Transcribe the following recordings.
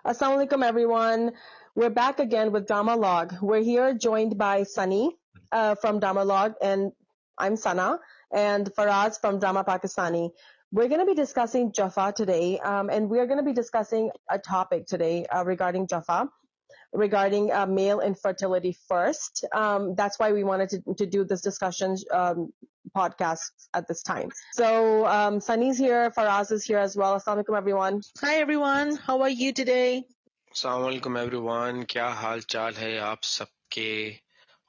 Assalamu alaikum, everyone. We're back again with Dharma Log. We're here joined by Sunny from Dharma Log, and I'm Sana, and Faraz from Drama Pakistani. We're going to be discussing Jaffa today, and we're going to be discussing a topic today regarding Jaffa, regarding male infertility first. That's why we wanted to do this discussion podcast at this time. So Sunny's here, Faraz is here as well. Assalamu alaikum, everyone. Hi everyone, how are you today? Assalamu alaikum everyone, क्या हाल चाल है आप सबके?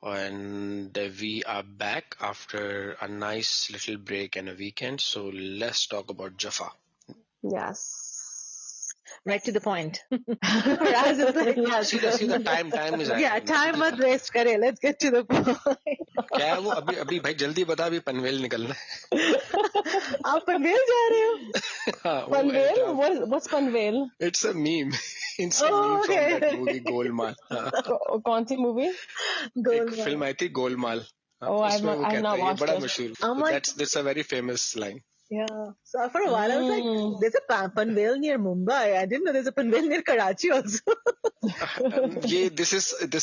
And we are back after a nice little break and a weekend, so let's talk about Jaffa. Yes. Right to the point. Faraz is like, yes. See the time is Yeah, time मत waste करे. Let's get to the point. क्या है वो अभी भाई जल्दी बता, अभी पनवेल निकलना है. आप पनवेल जा रहे हो? हाँ, Panvel? What's Panvel? It's a meme. It's a meme from that movie Golmaal. कौन सी movie? एक फिल्म आई थी Golmaal. Oh, I've not watched बड़ा it. मशहूर. That's a very famous line. Yeah. So for a while I was like, there's a Panvel near Mumbai. I didn't know there's a Panvel near Karachi also. ये this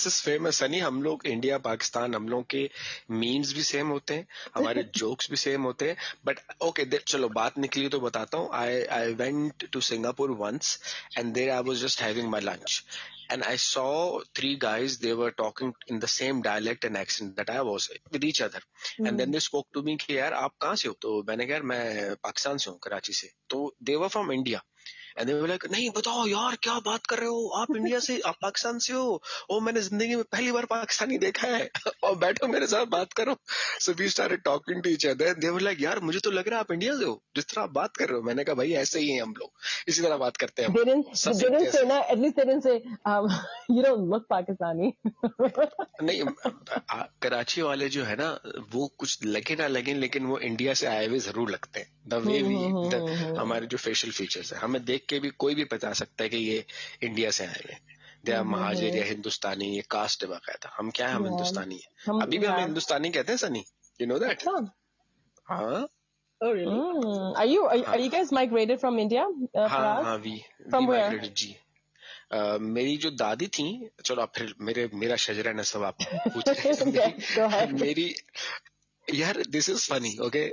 is famous Sunny. हम लोग India Pakistan हम लोग के memes भी same होते हैं, हमारे जोक्स भी सेम होते हैं. बट ओके चलो बात निकली तो बताता हूँ. I went to Singapore once and there I was just having my lunch and I saw three guys. They were talking in the same dialect and accent that I was with each other. And then they spoke to me कि यार आप कहाँ से हो? तो मैंने कहा यार मैं पाकिस्तान से हूँ, कराची से. तो they were from India. And they were like, नहीं बताओ यार क्या बात कर रहे हो, आप इंडिया से आप पाकिस्तान से हो? ओ मैंने जिंदगी में पहली बार पाकिस्तानी देखा है और बैठो मेरे साथ बात करो. So we started talking to each other. They were like, यार मुझे तो लग रहा है आप इंडिया से हो जिस तरह आप बात कर रहे हो. मैंने कहा भाई ऐसे ही हैं हम लोग, इसी तरह बात करते हैं. They didn't say that. At least they didn't say you don't look Pakistani. नहीं कराची वाले जो है ना वो कुछ लगे ना लगे लेकिन वो इंडिया से आए हुए जरूर लगते हैं. द वे वी हमारे जो फेशियल फीचर्स है हमें देख के भी कोई भी बता सकता है कि ये इंडिया से आए हुए. दे आर महाजिर या हिंदुस्तानी, ये कास्ट है बाकायदा. हम क्या है, हम हिंदुस्तानी है. अभी भी हम हिंदुस्तानी कहते हैं सनी. You know that? हाँ. Oh really? Are you guys migrated from India? हाँ we where? migrated जी. मेरी जो दादी थी, चलो आप फिर मेरा शजरा नस्ब आप पूछ रहे हैं. मेरी यार this is funny. Okay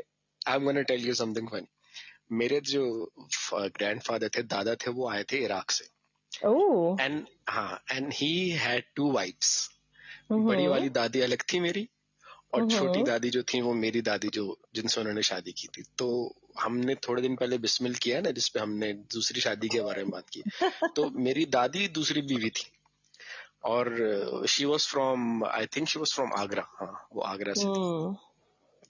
I am gonna tell you something funny. मेरे जो ग्रैंडफादर थे, दादा थे, वो आए थे इराक से. And he had two wifes. बड़ी वाली दादी अलग थी मेरी और छोटी दादी जो थी वो मेरी दादी जो जिनसे उन्होंने शादी की थी. तो हमने थोड़े दिन पहले बिस्मिल किया ना जिसपे हमने दूसरी शादी के बारे में बात की. तो मेरी दादी दूसरी बीवी थी और she was from I think she was from Agra. हाँ वो आगरा से थी.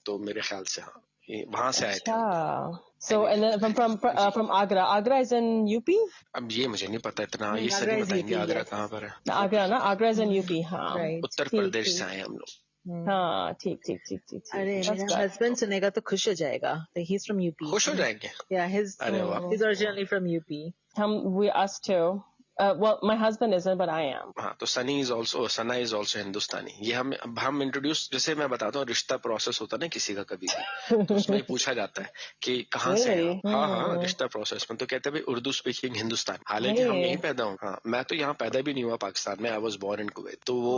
तो मेरे ख्याल से हाँ वहां से आए थे. So and then from Agra is in UP? अब ये मुझे नहीं पता इतना, ये सही बताएंगे आगरा कहाँ पर है. Agra is in UP. हाँ उत्तर प्रदेश से आए हम लोग. हाँ ठीक. अरे मेरा हस्बैंड सुनेगा तो खुश हो जाएगा. He's from UP. खुश हो जाएंगे. Yeah, he's originally from UP. Us too. Well, my husband isn't, but I am. हाँ तो सना इज ऑल्सो हिंदुस्तानी. ये हम इंट्रोड्यूस, जैसे मैं बताता हूँ रिश्ता प्रोसेस होता है ना किसी का कभी भी तो उसमें पूछा जाता है कि कहाँ से है. हाँ रिश्ता प्रोसेस में तो कहते हैं भाई उर्दू स्पीकिंग हिंदुस्तान. हालांकि हम यहीं पैदा हूँ. हाँ मैं तो यहाँ पैदा भी नहीं हुआ पाकिस्तान में. I was born in Kuwait. तो वो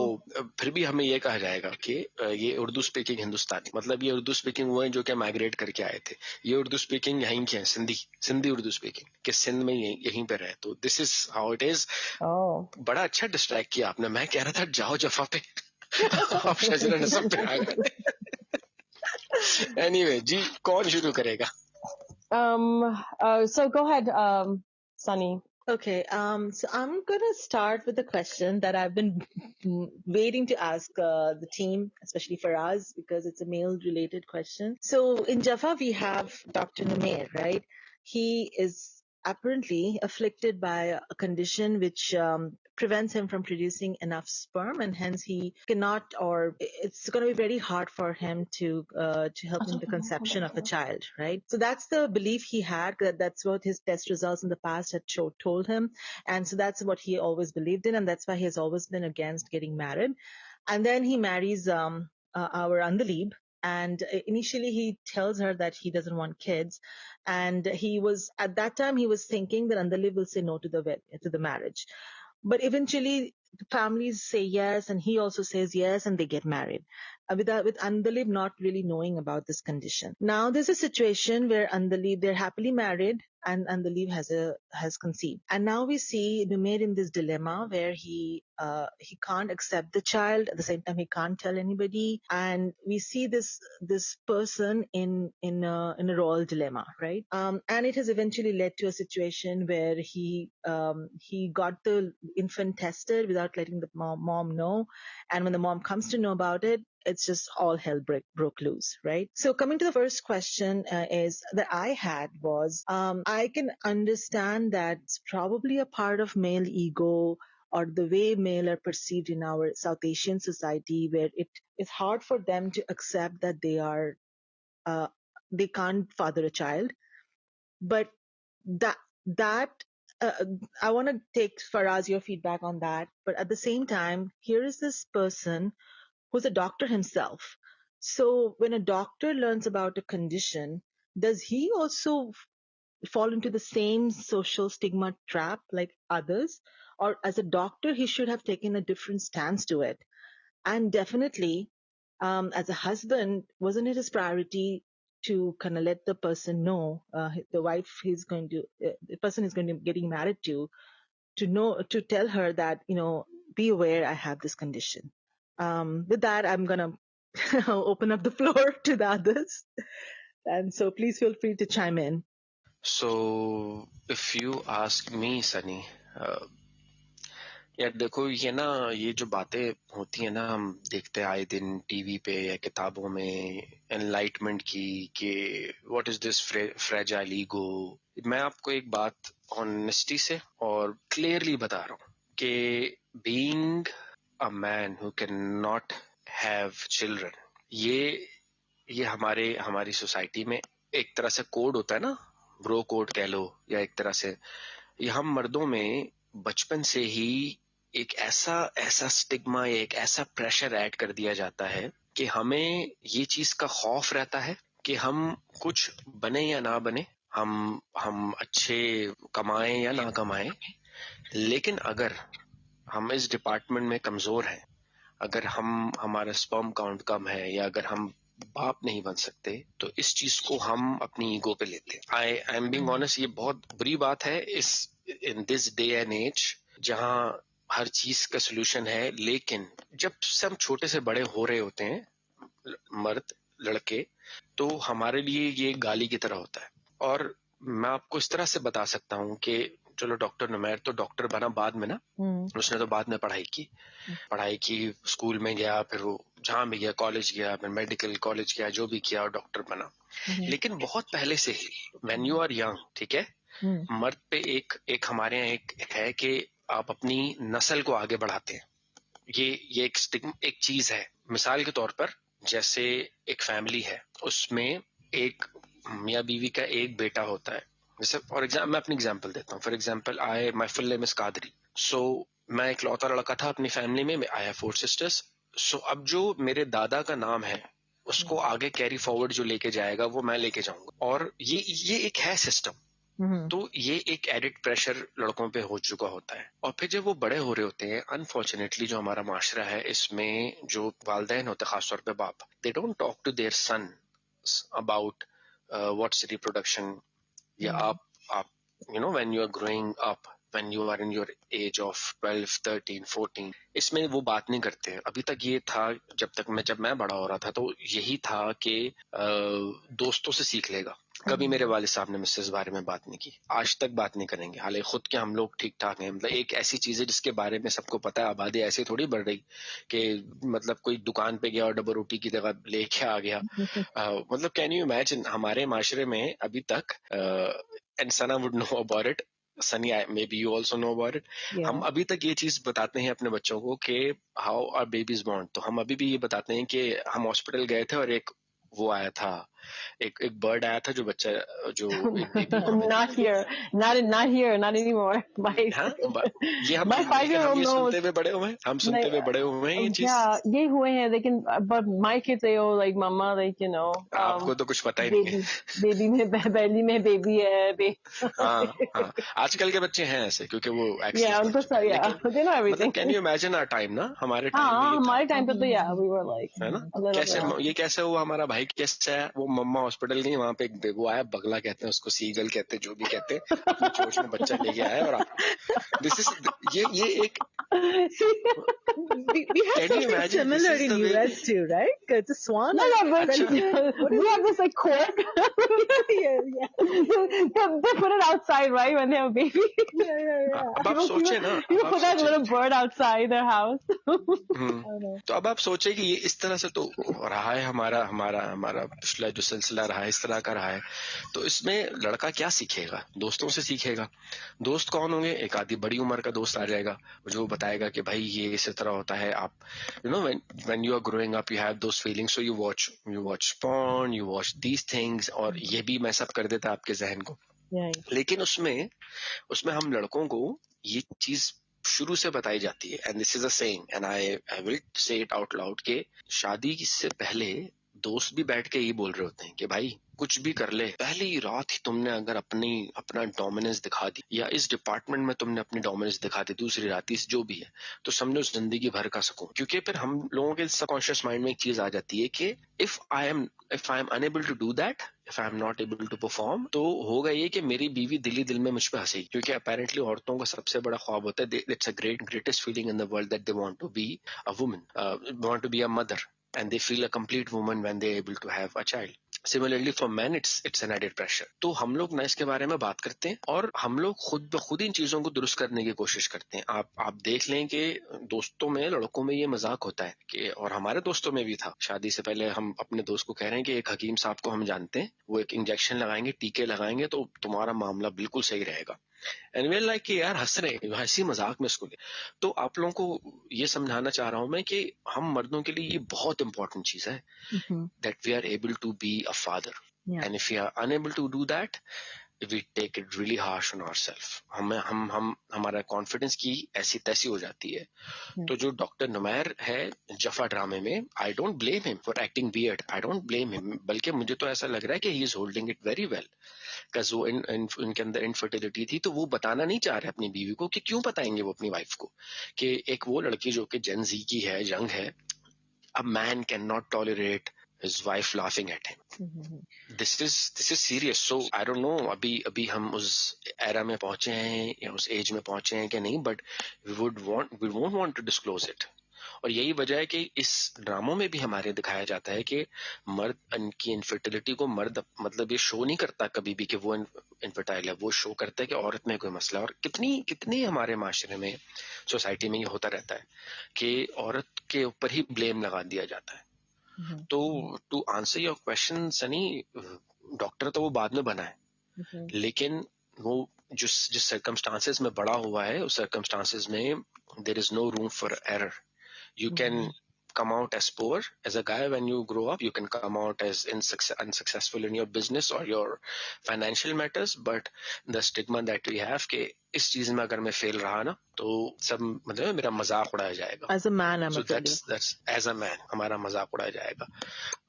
फिर भी हमें ये कहा जाएगा कि ये उर्दू स्पीकिंग हिंदुस्तानी, मतलब ये उर्दू स्पीकिंग वो है जो कि माइग्रेट करके आए थे. ये उर्दू स्पीकिंग यहीं के हैं, सिंधी उर्दू स्पीकिंग के सिंध में यहीं पे रहे. तो this is how it is. बड़ा अच्छा डिस्ट्रैक्ट किया आपने. मैं कह रहा था जाओ जफा पे आप शजरा नस्ब पे आ गए. एनीवे जी कौन शुरू करेगा? So go ahead, Sunny. Okay, so I'm gonna start with a question that I've been waiting to ask the team, especially Faraz, because it's a male-related question. So in Jaffa we have Dr. Numair, right? He is apparently afflicted by a condition which prevents him from producing enough sperm, and hence he cannot, or it's going to be very hard for him to help in the conception of a child, right? So that's the belief he had. That's what his test results in the past had told him, and so that's what he always believed in, and that's why he has always been against getting married. And then he marries our Andalib, And initially he tells her that he doesn't want kids, and at that time he was thinking that Andali will say no to the marriage. But eventually the families say yes, and he also says yes, and they get married. With Andalib not really knowing about this condition. Now there's a situation where they're happily married, and Andalib has conceived. And now we see Numair in this dilemma where he can't accept the child, at the same time he can't tell anybody, and we see this person in a royal dilemma, right? And it has eventually led to a situation where he got the infant tested without letting the mom know, and when the mom comes to know about it, it's just all hell broke loose, right? So coming to the first question is that I had was, I can understand that it's probably a part of male ego, or the way male are perceived in our South Asian society, where it is hard for them to accept that they can't father a child. But that I want to take, Faraz, your feedback on that. But at the same time, here is this person who's a doctor himself. So when a doctor learns about a condition, does he also fall into the same social stigma trap like others? Or as a doctor, he should have taken a different stance to it? And definitely, as a husband, wasn't it his priority to kind of let the person know, the wife the person he's going to be getting married to know, to tell her that, be aware I have this condition. With that, I'm going to open up the floor to the others. And so please feel free to chime in. So if you ask me, Sunny, यार देखो, ये जो बातें होती है ना, हम देखते हैं आए दिन टीवी पे या किताबों में एनलाइटमेंट की, कि what is this fragile ego. मैं आपको एक बात ऑनेस्टी से और क्लियरली बता रहा हूँ कि being a man who can not have children, ये हमारी सोसाइटी में एक तरह से कोड होता है ना, ब्रो कोड कह लो, या एक तरह से ये हम मर्दों में बचपन से ही एक ऐसा स्टिग्मा, एक ऐसा प्रेशर ऐड कर दिया जाता है कि हमें ये चीज का खौफ रहता है कि हम कुछ बने या ना बने, हम अच्छे कमाएं या ना कमाएं, लेकिन अगर हम इस डिपार्टमेंट में कमजोर हैं, अगर हमारा स्पर्म काउंट कम है, या अगर हम बाप नहीं बन सकते, तो इस चीज को हम अपनी ईगो पे लेते हैं. आई एम बीइंग ऑनेस्ट, ये बहुत बुरी बात है in this day and age, जहां हर चीज का सोल्यूशन है. लेकिन जब से हम छोटे से बड़े हो रहे होते हैं, मर्द लड़के, तो हमारे लिए ये गाली की तरह होता है. और मैं आपको इस तरह से बता सकता हूँ कि चलो, डॉक्टर नुमैर तो डॉक्टर बना बाद में ना, उसने तो बाद में पढ़ाई की, स्कूल में गया, फिर वो जहां भी गया, कॉलेज गया, फिर मेडिकल कॉलेज गया, जो भी किया, और डॉक्टर बना. लेकिन बहुत पहले से ही, व्हेन यू आर यंग, ठीक है, मर्द पे एक हमारे यहाँ एक है कि आप अपनी नस्ल को आगे बढ़ाते हैं. ये एक चीज है. मिसाल के तौर पर, जैसे एक फैमिली है, उसमें एक मियाँ बीवी का एक बेटा होता है. जैसे फॉर एग्जाम्पल, मैं अपनी एग्जाम्पल देता हूँ. For example, my full name is Qadri. So मैं एक लौता लड़का था अपनी फैमिली में. I have 4 sisters. सो अब जो मेरे दादा का नाम है, उसको आगे कैरी फॉरवर्ड जो लेके जाएगा, वो मैं लेके जाऊंगा. और ये एक है सिस्टम. तो ये एक एडिड प्रेशर लड़कों पे हो चुका होता है. और फिर जब वो बड़े हो रहे होते हैं, अनफॉर्चुनेटली जो हमारा माशरा है, इसमें जो वालिदैन होते हैं, खासतौर पे बाप, they don't talk to their son about what's reproduction. या आप when you are growing up, when you are in your age of 12, 13, 14, इसमें वो बात नहीं करते. अभी तक ये था, जब मैं बड़ा हो रहा था, तो यही था कि दोस्तों से सीख लेगा. कभी मेरे वालिद साहब ने मुझसे इस बारे में बात नहीं की, आज तक बात नहीं करेंगे. हालांकि खुद के हम लोग ठीक ठाक हैं. मतलब एक ऐसी चीज है जिसके बारे में सबको पता है. आबादी ऐसे थोड़ी बढ़ रही कि मतलब कोई दुकान पे गया और डबल रोटी की जगह लेके आ गया. मतलब कैन यू इमेजिन, हमारे माशरे में अभी तक, and Sana would know about it, Sunny may be you also know about it, हम अभी तक ये चीज बताते हैं अपने बच्चों को कि हाउ आर बेबीज बॉर्न. तो हम अभी भी ये बताते हैं कि हम हॉस्पिटल गए थे और एक वो आया था, एक बर्ड आया था जो बच्चा जो एक बेबी वहां पे Not here, not here, not anymore. हाँ ये हम My लेकिन 5-year-old हम ये knows. सुनते हुए बड़े हुए हैं, हम सुनते हुए बड़े हुए हैं ये चीज। Yeah, ये हुए हैं लेकिन but my kids they all like mama like you know आपको तो कुछ पता ही नहीं है। baby में belly में baby है हाँ आजकल के बच्चे हैं ऐसे क्योंकि वो एक्सेस yeah बढ़ उनको चुका है, yeah लेकिन they know मतलब everything. Can you imagine our time ना, हमारे टाइम में हाँ ये था, हमारे टाइम पे तो yeah we were like है ना? a little कैसे bit. ये कैसे हुआ, हमारा भाई कैसे है, वो मम्मा हॉस्पिटल गई, वहां पे एक वो आया, बगला कहते हैं उसको, सीगल कहते हैं, जो भी कहते हैं, अपनी चोंच में बच्चा लेके आया और आप दिस इज ये एक We have can you something imagine, this similar is in the way. US too, right? It's a swan. No, but अच्छा we have this like cork. Yeah. They put it outside, right, when they have a baby. Yeah. अब आप सोचे ना, You अब आप put that सोचे little bird outside their house. I know. तो अब आप सोचे कि ये इस तरह से तो रहा है, हमारा हमारा हमारा पिछला जो सिलसिला रहा है इस तरह का रहा है, तो इसमें लड़का क्या सीखेगा? दोस्तों से सीखेगा। दोस्त कौन होंगे? एक आधी बड़ी उम्र का दोस्त आ जाएगा जो बताएगा कि भाई ये इस तरह होता है। आप you know when you are growing up you have those feelings, so you watch porn, you watch these things, और ये भी मैस अप कर देता है आपके जहन को। Right. लेकिन उसमें हम लड़कों को ये चीज शुरू से बताई जाती है, and this is a saying and I will say it out loud, के शादी से पहले दोस्त भी बैठ के यही बोल रहे होते हैं कि भाई कुछ भी कर ले, पहली रात ही तुमने अगर अपना डोमिनेंस दिखा दी, या इस डिपार्टमेंट में तुमने अपनी डोमिनेंस दिखा दी, दूसरी रात इस जो भी है, तो समझो जिंदगी भर का सुकून। क्योंकि फिर हम लोगों के सबकॉन्शियस माइंड में एक चीज आ जाती है कि if I am unable to do that, if I am not able to perform, तो होगा ये कि मेरी बीवी दिल में मुझ पे हंसेगी। क्योंकि अपेरेंटली औरतों का सबसे बड़ा ख्वाब होता है, it's a greatest feeling in the world that they want to be a woman, want to be a mother, and they feel a complete woman when they're able to have a child. Similarly for men it's an added pressure. तो हम लोग ना इसके बारे में बात करते हैं और हम लोग खुद ब खुद इन चीजों को दुरुस्त करने की कोशिश करते हैं। आप देख लें कि दोस्तों में, लड़कों में ये मजाक होता है कि, और हमारे दोस्तों में भी था, शादी से पहले हम अपने दोस्त को कह रहे हैं कि एक हकीम साहब को हम जानते हैं, वो एक इंजेक्शन लगाएंगे, टीके लगाएंगे तो तुम्हारा मामला बिल्कुल सही रहेगा। एंड वी लाइक कि यार हंस रहे हैं, हंसी मजाक में इसको ले। तो आप लोगों को ये समझाना चाह रहा हूं मैं कि हम मर्दों के लिए ये बहुत इंपॉर्टेंट चीज है, that we are able to be a father, and if we are unable to do that we take it really harsh on ourself. हम हमारा कॉन्फिडेंस की ऐसी तैसी हो जाती है। तो जो डॉक्टर नुमैर है जफा ड्रामे में, I don't blame him for acting weird, I don't blame him, बल्कि मुझे तो ऐसा लग रहा है कि he is holding it very well, because वो इनके अंदर इनफर्टिलिटी थी, तो वो बताना नहीं चाह रहे अपनी बीवी को, कि क्यों बताएंगे वो अपनी वाइफ को कि एक वो लड़की जो कि जेन जी की है, यंग है, a man can not tolerate his wife laughing at him. This is serious. So I don't know अभी हम उस एरा में पहुंचे हैं या उस एज में पहुंचे हैं कि नहीं, but we won't want to disclose it. और यही वजह है कि इस ड्रामों में भी हमारे दिखाया जाता है कि मर्द इनकी इनफर्टिलिटी को, मर्द मतलब ये शो नहीं करता कभी भी कि वो इनफर्टाइल है, वो शो करता है कि औरत में कोई मसला है। और कितनी हमारे माशरे में, सोसाइटी में ये होता रहता है कि औरत के ऊपर ही ब्लेम लगा दिया जाता है। तो to answer your question Sunny, doctor तो वो बाद में बना है, लेकिन वो जिस सर्कमस्टांसेस में बड़ा हुआ है, उस सर्कमस्टांसेस में there is no room for error. You can come out as poor as a guy when you grow up. You can come out as unsuccessful in your business or your financial matters. But the stigma that we have कि इस चीज में अगर मैं fail रहा ना तो सब मतलब मेरा मजाक उड़ाया जाएगा. As a man, I'm so a failure. that's as a man हमारा मजाक उड़ाया जाएगा,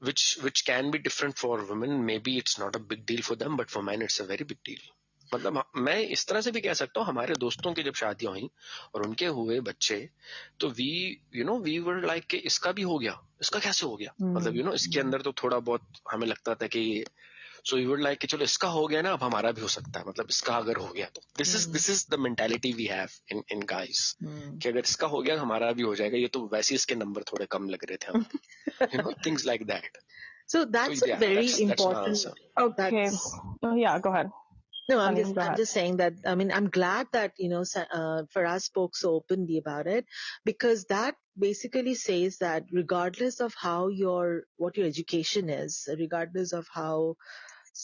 which can be different for women. Maybe it's not a big deal for them, but for men it's a very big deal. मतलब मैं इस तरह से भी कह सकता हूँ, हमारे दोस्तों की जब शादियां हुई और उनके हुए बच्चे, तो वी वर लाइक कि इसका भी हो गया, इसका कैसे हो गया, मतलब इसके अंदर तो थोड़ा बहुत हमें लगता था कि सो वी वुड लाइक कि चलो इसका हो गया ना, अब हमारा भी हो सकता है, मतलब इसका अगर हो गया तो this is the mentality we have in guys, कि अगर इसका हो गया हमारा भी हो जाएगा, ये तो वैसे इसके नंबर थोड़े कम लग रहे थे हमको, things like that. So that's a very important. Okay. Yeah, go ahead. No, I I'm mean, go ahead. just saying that, I mean, I'm glad that, Faraz spoke so openly about it, because that basically says that regardless of what your education is, regardless of how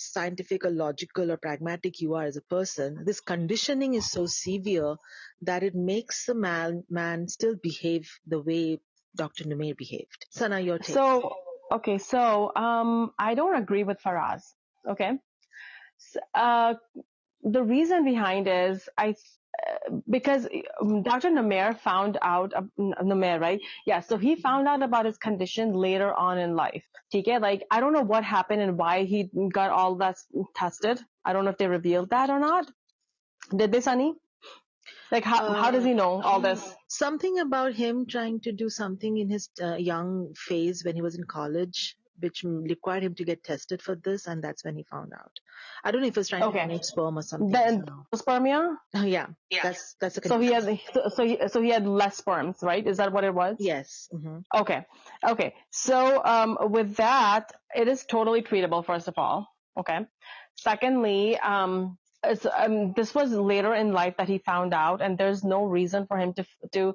scientific or logical or pragmatic you are as a person, this conditioning is so severe that it makes the man still behave the way Dr. Numair behaved. Sana, your take. So Okay, so I don't agree with Faraz. Okay, the reason behind is because Dr. Namer found out Namer, right? Yeah, so he found out about his condition later on in life. Okay, like I don't know what happened and why he got all that tested. I don't know if they revealed that or not. Did they, Sunny? Like how does he know all this? Something about him trying to do something in his young phase when he was in college, which required him to get tested for this, and that's when he found out. I don't know if he was trying to Okay, donate sperm or something. then spermia. Yeah, that's a So condition. he had less sperms, right? Is that what it was? Yes. Hmm. Okay. So with that, it is totally treatable. First of all, okay. Secondly, this was later in life that he found out, and there's no reason for him to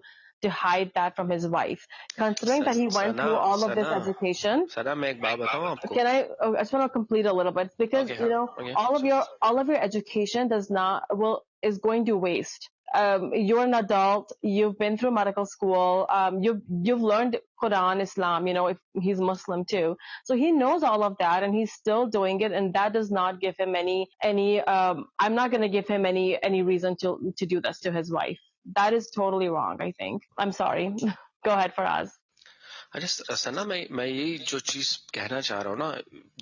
hide that from his wife, considering that he went through all of this education. सना मैं एक बात बताऊं आपको Can I just want to complete a little bit because okay हाँ okay all of your education is going to waste. You're an adult. You've been through medical school. You've learned Quran, Islam. You know, if he's Muslim too, so he knows all of that, and he's still doing it, and that does not give him any. I'm not going to give him any reason to do this to his wife. That is totally wrong. I think. I'm sorry. Go ahead, Faraz. अरे सना मैं यही जो चीज कहना चाह रहा हूँ ना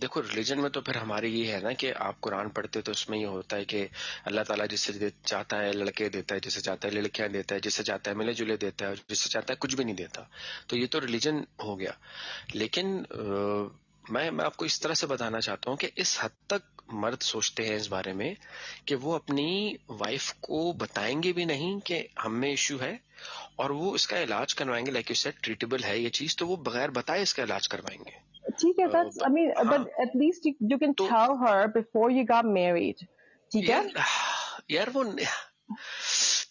देखो रिलीजन में तो फिर हमारी ये है ना कि आप कुरान पढ़ते तो उसमें ये होता है कि अल्लाह ताला जिससे चाहता है लड़के देता है जिसे चाहता है लड़कियां देता है जिसे चाहता है मिले जुले देता है जिसे चाहता है कुछ भी नहीं देता तो ये तो रिलीजन हो गया लेकिन मैं आपको इस तरह से बताना चाहता हूँ कि इस हद तक मर्द सोचते हैं इस बारे में कि वो अपनी वाइफ को बताएंगे भी नहीं कि हम में इश्यू है और वो इसका इलाज करवाएंगे लाइक यू सेड ट्रीटेबल है ये चीज तो वो बगैर बताए इसका इलाज करवाएंगे ठीक है that's I mean but at least you can tell her before you got married ठीक है यार वो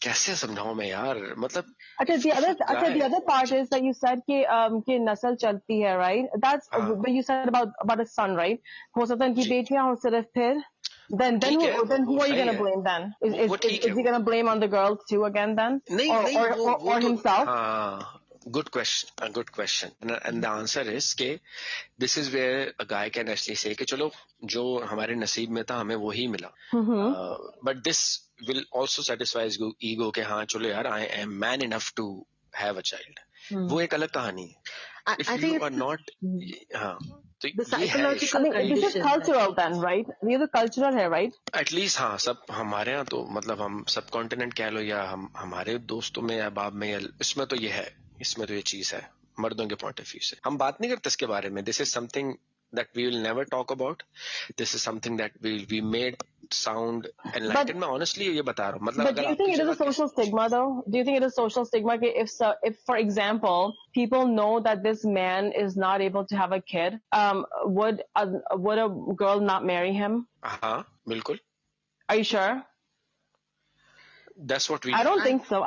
कैसे समझाऊं मैं यार मतलब अच्छा the other part is that you said कि नस्ल चलती है right that's when you said about a son right हो सकता है कि बेटियां हो सिर्फ फिर then who are you going to blame then is he going to blame on the girls too again then or himself good question and the answer is कि this is where a guy can actually say कि चलो जो हमारे नसीब में था हमें वही मिला but this will also satisfy his ego कि हाँ चलो यार I am man enough to have a child वो एक अलग कहानी है if you are not हाँ तो ये है this is cultural then right ये तो cultural है right एटलीस्ट हाँ सब हमारे यहाँ तो मतलब हम सब कॉन्टिनेंट कह लो या हम हमारे दोस्तों में या बाब में या इसमें तो ये है इसमें तो ये चीज है मर्दों के पॉइंट ऑफ व्यू से हम बात नहीं करते इसके बारे में this is something that we will never talk about this is something that we made sound enlightened मैं honestly ये बता रहा हूँ मतलब but do you think it is a social stigma though do you think it is a social stigma if for example people know that this man is not able to have a kid would a girl not marry him हाँ बिल्कुल are you sure That's what we. I don't think so.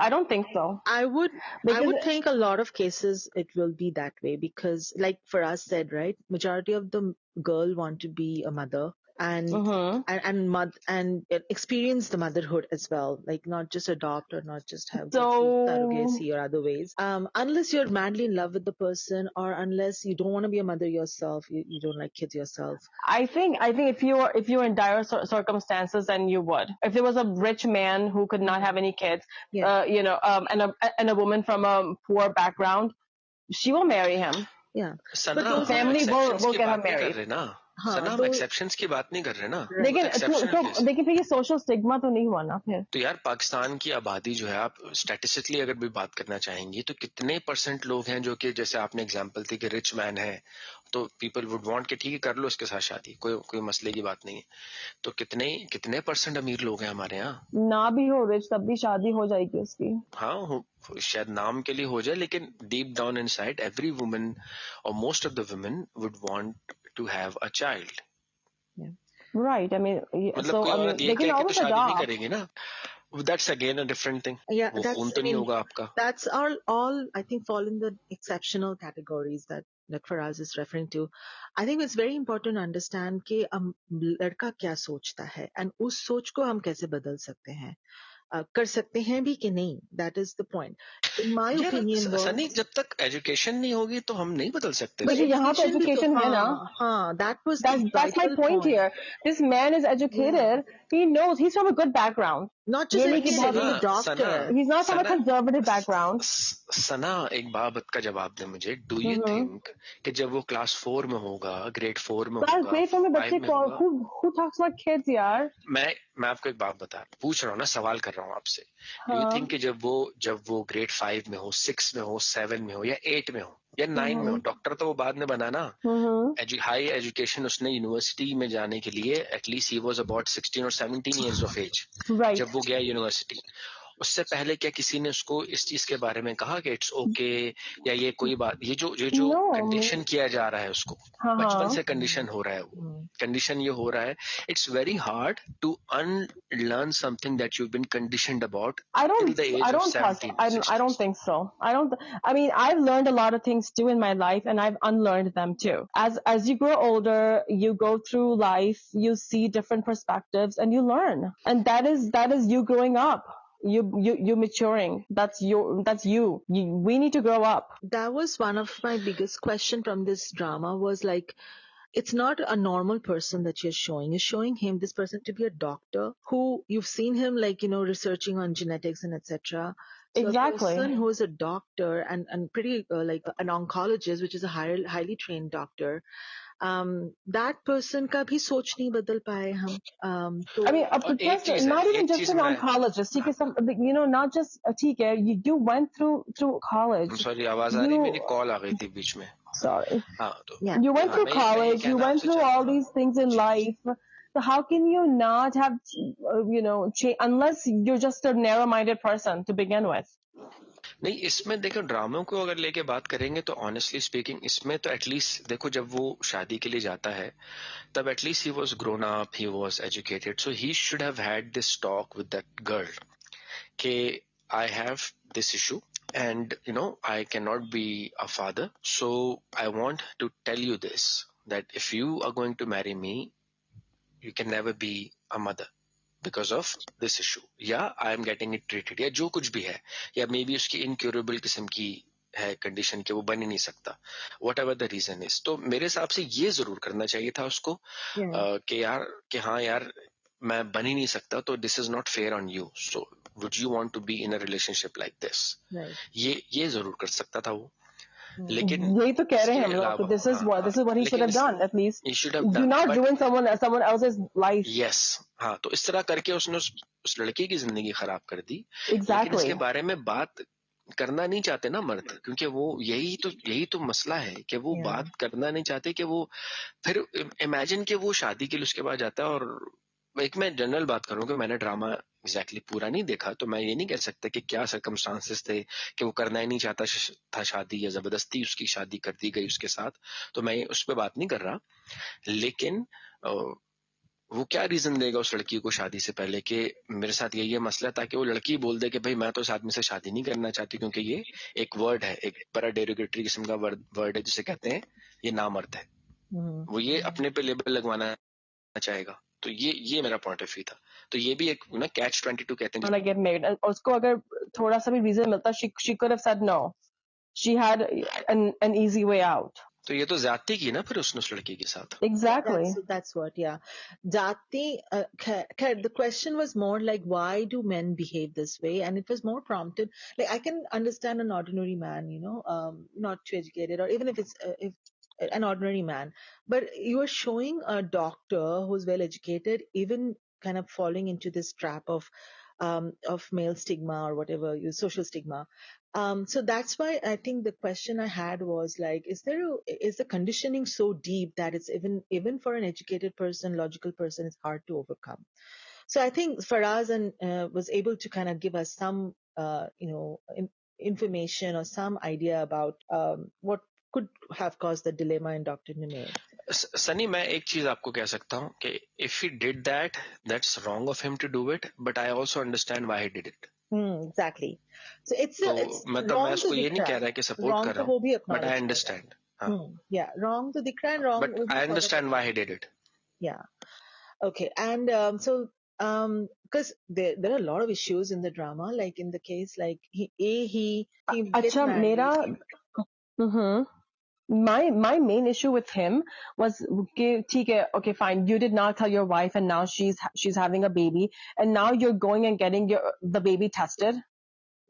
I would think a lot of cases it will be that way because, like Faraz said, right, majority of the girl want to be a mother and experience the motherhood as well, like not just adopt or not just have surrogacy or other ways. Unless you're madly in love with the person or unless you don't want to be a mother yourself, you don't like kids yourself. I think if you're in dire circumstances, then you would. If there was a rich man who could not have any kids, and a woman from a poor background, she will marry him. Yeah, but the family will get her married. सना हम exceptions की बात नहीं कर रहे ना लेकिन फिर ये सोशल स्टिग्मा तो नहीं हुआ ना फिर तो यार पाकिस्तान की आबादी जो है आप स्टैटिस्टिकली अगर भी बात करना चाहेंगी तो कितने % लोग हैं जो कि जैसे आपने एग्जांपल थी कि रिच मैन है तो पीपल वुड वांट कि ठीक है कर लो उसके साथ शादी कोई मसले की बात नहीं है तो कितने % अमीर लोग हैं हमारे यहाँ ना भी हो रिच तब भी शादी हो जाएगी उसकी हाँ शायद नाम के लिए हो जाए लेकिन deep down inside every woman और most of the women would want to have a child. Yeah. Right. I mean, so they can always adopt. That's again a different thing. Yeah, that's all I think fall in the exceptional categories that Faraz is referring to. I think it's very important to understand कि लड़का क्या सोचता है and उस सोच को हम कैसे बदल सकते हैं. कर सकते हैं भी कि नहीं, that is the point. In my यार opinion was, सनी, जब तक एजुकेशन नहीं होगी तो हम नहीं बदल सकते But इसको। यहाँ तो education भी तो, education है ना. हाँ, that was the That's my vital point here. This man is educated. He knows. He's from a good background. Not just ये नहीं कि educated, बहुत he's a doctor. He's not from a Sana conservative background. सना, एक बात का जवाब दे मुझे। Do you think कि जब वो क्लास 4 में होगा, ग्रेड 4 में Class होगा, grade from a 5 बच्चे में को होगा, who talks about kids यार. मैं आपको एक बात पूछ रहा हूँ ना, सवाल कर रहा हूँ आपसे। डू यू हाँ. थिंक कि जब वो ग्रेड 5 में हो, 6 में हो, 7 में हो, या 8 में हो, या 9 में हो, डॉक्टर तो वो बाद में बना ना। हाई एजुकेशन उसने यूनिवर्सिटी में जाने के लिए, एटलीस्ट ही वाज अबाउट 16 और 17 इयर्स ऑफ एज Right. जब वो गया यूनिवर्सिटी। उससे पहले क्या किसी ने उसको इस चीज के बारे में कहा कि इट्स ओके, या ये कोई बात, ये जो No. कंडीशन किया जा रहा है उसको, हाँ, बचपन हाँ. से कंडीशन हो रहा है, वो कंडीशन ये हो रहा है। It's very hard to unlearn something that you been conditioned about till the age of 17 I don't think so. I mean, I've learned a lot of things too in my life, and I've unlearned them too. As you grow older, you go through life, you see different perspectives, and you learn. And that is you growing up. You maturing. That's you. We need to grow up. That was one of my biggest question from this drama, was like, it's not a normal person that you're showing. You're showing him, this person, to be a doctor who, you've seen him, like, researching on genetics and etc. So Exactly. a person who is a doctor and pretty like an oncologist, which is a highly trained doctor, that person का भी सोच नहीं बदल पाए हम. I mean, और एक just चीज है, not even एक just चीज an मैं, oncologist. ठीक है, not just ठीक है. You went through college. Sorry आवाज आ रही, मेरी कॉल आ गई थी बीच में। Sorry. हाँ तो Yeah. You went through मैं ये college. You कहना went आपसे through चाह रहा all हूँ। these things in ji, life. So how can you not have, unless you're just a narrow-minded person to begin with? नहीं, इसमें देखो, ड्रामों को अगर लेके बात करेंगे तो ऑनेस्टली स्पीकिंग इसमें तो एटलीस्ट देखो, जब वो शादी के लिए जाता है तब at least he was grown up, he was educated, so he should have had this talk with that girl कि I have this issue and I cannot be a father, so I want to tell you this, that if you are going to marry me, you can never be a mother because of this issue, या I am getting it treated, या जो कुछ भी है, या may be उसकी incurable किस्म की है कंडीशन के वो बन ही नहीं सकता, whatever the reason is. तो मेरे हिसाब से ये जरूर करना चाहिए था उसको कि हाँ यार मैं बन ही नहीं सकता, तो this is not fair on you, so would you want to be in a relationship like this. ये जरूर कर सकता था वो, लेकिन यही तो कह रहे हैं हम लोग, अलावा this is what he should have done at least. he should have Do done, not but ruin someone else's life. yes, हाँ, तो इस तरह करके उसने उस लड़की की जिंदगी खराब कर दी। Exactly. लेकिन इसके बारे में बात करना नहीं चाहते ना मर्द, क्योंकि वो यही तो मसला है कि वो बात करना नहीं चाहते, कि वो फिर इमेजिन कि वो शादी के लिए उसके बाद जाता है। और एक मैं जनरल बात करूं कि मैंने ड्रामा एग्जैक्टली पूरा नहीं देखा, तो मैं ये नहीं कह सकता कि क्या सर्कमस्टांसेस थे कि वो करना ही नहीं चाहता था शादी, या जबरदस्ती उसकी शादी कर दी गई उसके साथ, तो मैं उस पर बात नहीं कर रहा। लेकिन वो क्या रीजन देगा उस लड़की को शादी से पहले कि मेरे साथ ये मसला, ताकि वो लड़की बोल दे कि भाई मैं तो इस आदमी से शादी नहीं करना चाहती, क्योंकि ये एक वर्ड है, एक बड़ा डेरोगेटरी किस्म का वर्ड है जिसे कहते हैं ये नामर्द है। वो ये अपने पे लेबल लगवाना चाहेगा, तो ये मेरा पॉइंट ऑफ व्यू था। तो ये भी एक कैच 22 कहते हैं। Get married. और उसको अगर थोड़ा सा भी रीजन मिलता, she could have said no. She had an easy way out. तो ये तो ज्यादती की ना फिर उसने उस लड़की के साथ। Exactly. That's what, yeah. Jati, the question was more like, why do men behave this way? And it was more prompted. Like, I can understand an ordinary man, not too educated, or even if it's if an ordinary man, but you are showing a doctor who's well educated, even kind of falling into this trap of male stigma or whatever, social stigma. So that's why I think the question I had was like, is the conditioning so deep that it's even for an educated person, logical person, it's hard to overcome. So I think Faraz was able to kind of give us some, information or some idea about what could have caused the dilemma in Dr. Nimay. Sunny, मैं एक चीज आपको कह सकता हूँ कि if he did that, that's wrong of him to do it, but I also understand why he did it. Exactly. So it's मतलब मैं उसको ये नहीं कह रहा कि सपोर्ट कर रहा हूँ, but I understand. Yeah, wrong to decry and wrong. But I understand why he did it. Yeah. Okay. And so Because there are a lot of issues in the drama, like in the case, like he gets अच्छा married. मेरा my main issue with him was कि ठीक है, okay fine, you did not tell your wife and now she's having a baby and now you're going and getting the baby tested.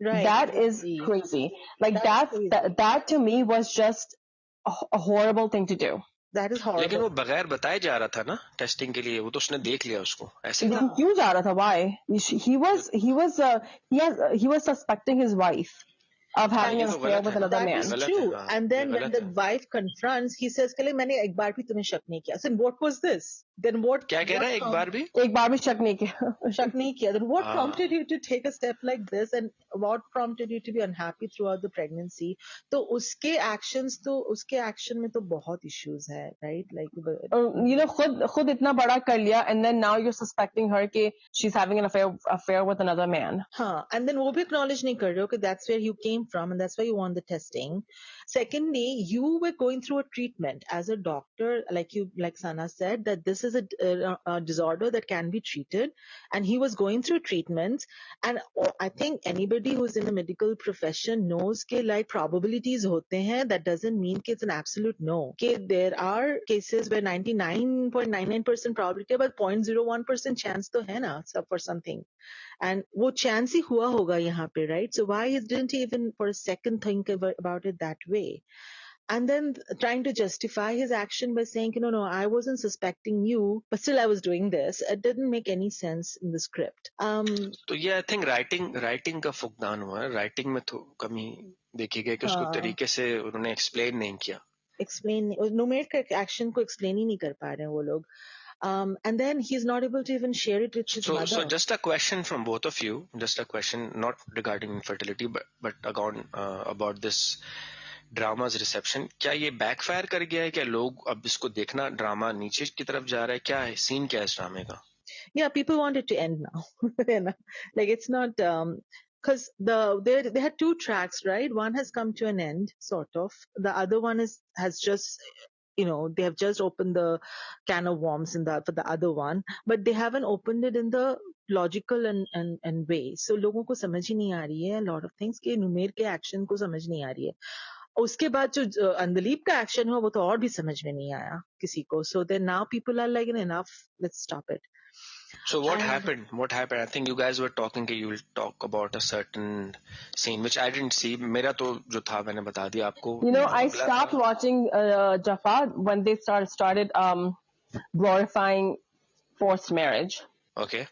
Right. That is crazy. crazy. Like That's crazy. that to me was just a horrible thing to do. That is horrible. लेकिन वो बगैर बताए जा रहा था ना testing के लिए, वो तो उसने देख लिया उसको ऐसे ही। लेकिन क्यों जा रहा था? Why? He was suspecting his wife of having ये an तो affair गलत with है ना, another That man. is गलत है, true. हाँ, And ये then when गलत the है। wife confronts, he says, "कले मैंने एक बार भी तुम्हें शक नहीं किया." So what was this? Then what? क्या कह रहा है? एक बार भी एक बार भी शक नहीं किया. शक नहीं किया. Then what हाँ। prompted you to take a step like this, and what prompted you to be unhappy throughout the pregnancy? तो उसके action में तो बहुत issues है, right? Like You know, खुद इतना बड़ा कर लिया and then now you're suspecting her कि she's having an affair with another man. हाँ, and then वो भी acknowledge नहीं कर रहे हो कि that's where you came from and that's why you want the testing. Secondly, you were going through a treatment as a doctor, like Sana said, that this is a disorder that can be treated, and he was going through treatments. And I think anybody who's in the medical profession knows कि like probabilities होते हैं. That doesn't mean कि it's an absolute no. कि there are cases where 99.99% probability, but 0.01% chance तो है ना for something. And वो chance ही हुआ होगा यहाँ पे, right? So why didn't he even for a second think about it that way? And then trying to justify his action by saying, no, I wasn't suspecting you, but still I was doing this. It didn't make any sense in the script. तो ये I think writing का फुकदान हुआ है। Writing में तो कमी देखी गई कि उसको तरीके से उन्होंने एक्सप्लेन नहीं किया। एक्सप्लेन नुमेर का एक्शन को एक्सप्लेन ही नहीं कर पा रहे हैं वो लोग. And then he's not able to even share it with his mother. So just a question from both of you, just a question not regarding infertility, but about this ड्रामा's reception. क्या ये backfire कर गया है? क्या लोग अब इसको देखना ड्रामा नीचे की तरफ जा रहा है? क्या है सीन, क्या है इस ड्रामे का? Yeah, people want it to end now. Like it's not because they had two tracks, right? One has come to an end, sort of. The other one has just they have just opened the can of worms for the other one, but they haven't opened it in the logical and way. So लोगों को समझ ही नहीं आ रही है a lot of things कि नुमेर के action को समझ नहीं आ रही है. उसके बाद जो अंदलीब का एक्शन हुआ वो तो और भी समझ में नहीं आया किसी को. So then now people are like enough, let's stop it. So what happened? I think you guys were talking that you will talk about a certain scene which I didn't see. मेरा तो जो था मैंने बता दिया आपको. You know, I stopped watching Jaffa when they started glorifying forced marriage. Okay.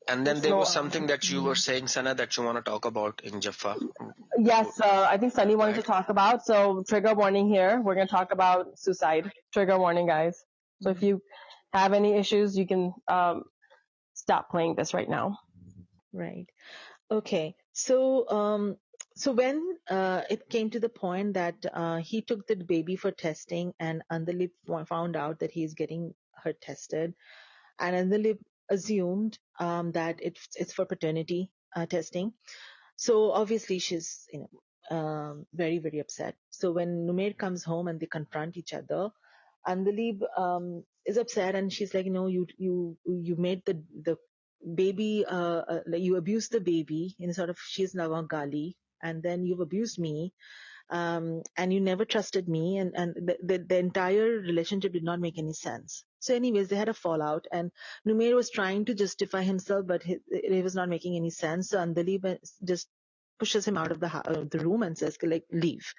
And then there was something that you were saying, Sana, that you want to talk about in Jaffa. Yes, I think Sunny wanted to talk about. So trigger warning here. We're going to talk about suicide. Trigger warning, guys. So if you have any issues, you can stop playing this right now. Right. Okay. So when it came to the point that he took the baby for testing and Andalip found out that he's getting her tested, and Andalip assumed that it's for paternity testing. So obviously she's very, very upset. So when Numair comes home and they confront each other, Andalib is upset and she's like, you made the baby, you abused the baby in sort of, she's Nawagali, and then you've abused me, and you never trusted me, and the entire relationship did not make any sense. So anyways, they had a fallout, and Numair was trying to justify himself, but he was not making any sense. So Andalib just pushes him out of the room and says, like, leave.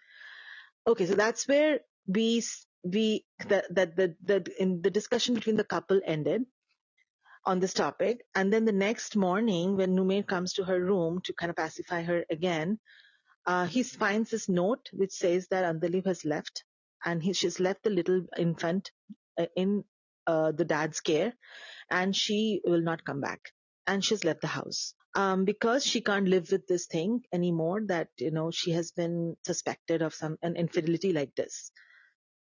Okay, so that's where in the discussion between the couple ended on this topic. And then the next morning, when Numair comes to her room to kind of pacify her again, he finds this note which says that Andalib has left, and she's left the little infant in the dad's care, and she will not come back, and she's left the house because she can't live with this thing anymore, that she has been suspected of an infidelity like this.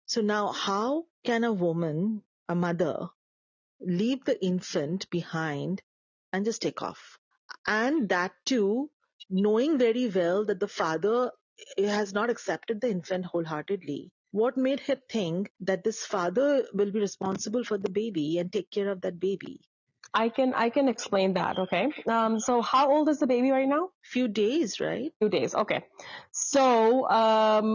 So now, how can a woman, a mother, leave the infant behind and just take off? And that too, knowing very well that the father has not accepted the infant wholeheartedly. What made her think that this father will be responsible for the baby and take care of that baby? I can explain that. Okay. So how old is the baby right now? Few days, right? 2 days. Okay. So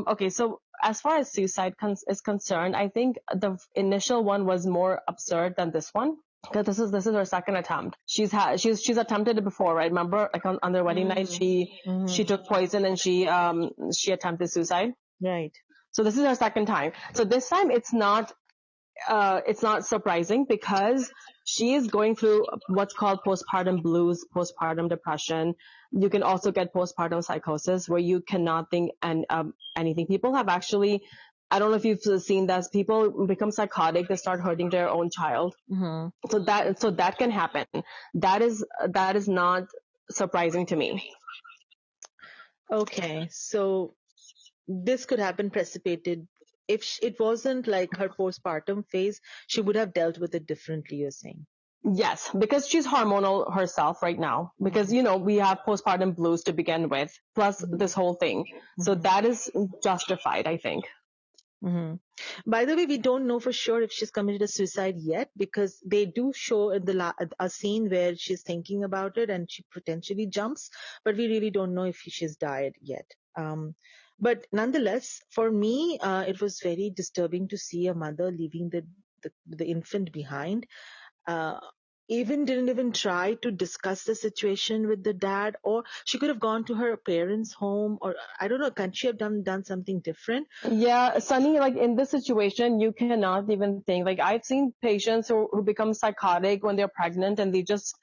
okay. So as far as suicide is concerned, I think the initial one was more absurd than this one. Because this is her second attempt. She's attempted it before, right? Remember, like on their wedding night, she took poison and she attempted suicide. Right. So this is her second time. So this time it's not surprising because she is going through what's called postpartum blues, postpartum depression. You can also get postpartum psychosis where you cannot think anything. People have actually, I don't know if you've seen that, people become psychotic, they start hurting their own child. Mm-hmm. So that can happen. That is not surprising to me. Okay, so this could happen precipitated. If it wasn't like her postpartum phase, she would have dealt with it differently, you're saying. Yes, because she's hormonal herself right now. Because we have postpartum blues to begin with, plus this whole thing. So that is justified, I think. Mm-hmm. By the way, we don't know for sure if she's committed a suicide yet because they do show in a scene where she's thinking about it and she potentially jumps, but we really don't know if she's died yet. But nonetheless, for me, it was very disturbing to see a mother leaving the infant behind. Didn't even try to discuss the situation with the dad, or she could have gone to her parents' home, or I don't know, can she have done something different? Yeah, Sunny, like in this situation, you cannot even think. Like I've seen patients who become psychotic when they're pregnant and they just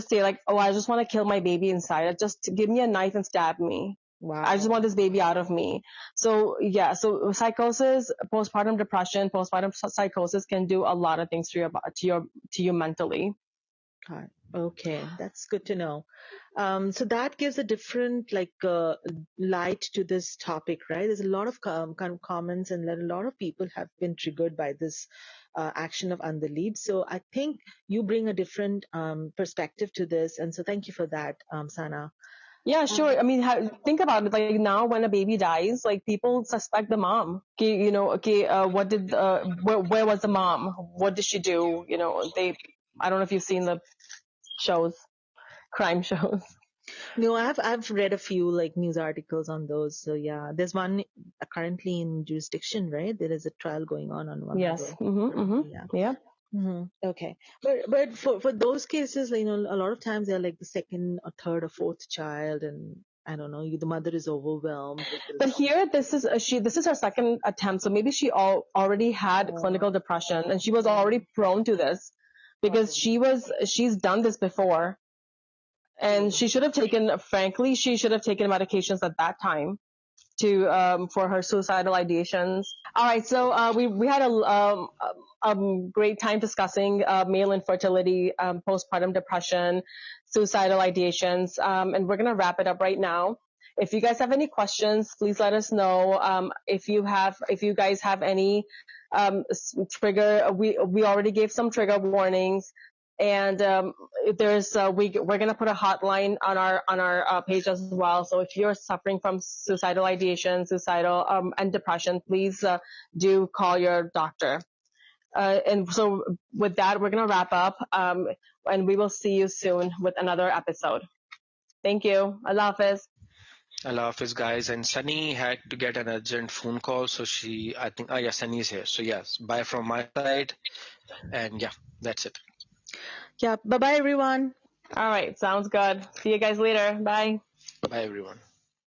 say like, oh, I just want to kill my baby inside. Just give me a knife and stab me. Wow. I just want this baby out of me. So yeah, so psychosis, postpartum depression, postpartum psychosis can do a lot of things to you mentally. Okay, that's good to know. So that gives a different light to this topic, right? There's a lot of kind of comments and a lot of people have been triggered by this action of Andalib. So I think you bring a different perspective to this, and so thank you for that, Sana. Yeah, sure. I mean, think about it. Like now, when a baby dies, like people suspect the mom. Okay, what did where was the mom? What did she do? I don't know if you've seen the shows, crime shows. No, I've read a few like news articles on those. So yeah, there's one currently in jurisdiction, right? There is a trial going on one. Yes. Yeah. Okay, but for those cases, a lot of times they're like the second or third or fourth child, and I don't know, the mother is overwhelmed. But here, this is her second attempt, so maybe she already had clinical depression, and she was already prone to this because she's done this before, and she should have taken medications at that time to for her suicidal ideations. All right, so we had a great time discussing male infertility, postpartum depression, suicidal ideations, and we're gonna wrap it up right now. If you guys have any questions, please let us know. If you guys have any trigger, we already gave some trigger warnings. And we're gonna put a hotline on our page as well. So if you're suffering from suicidal ideation, and depression, please do call your doctor. And so with that, we're gonna wrap up, and we will see you soon with another episode. Thank you. Allah Hafiz. Allah Hafiz, guys. And Sunny had to get an urgent phone call, so yeah, Sunny's here. So yes, bye from my side, and yeah, that's it. Yeah, bye-bye everyone. All right, sounds good. See you guys later. Bye. Bye everyone.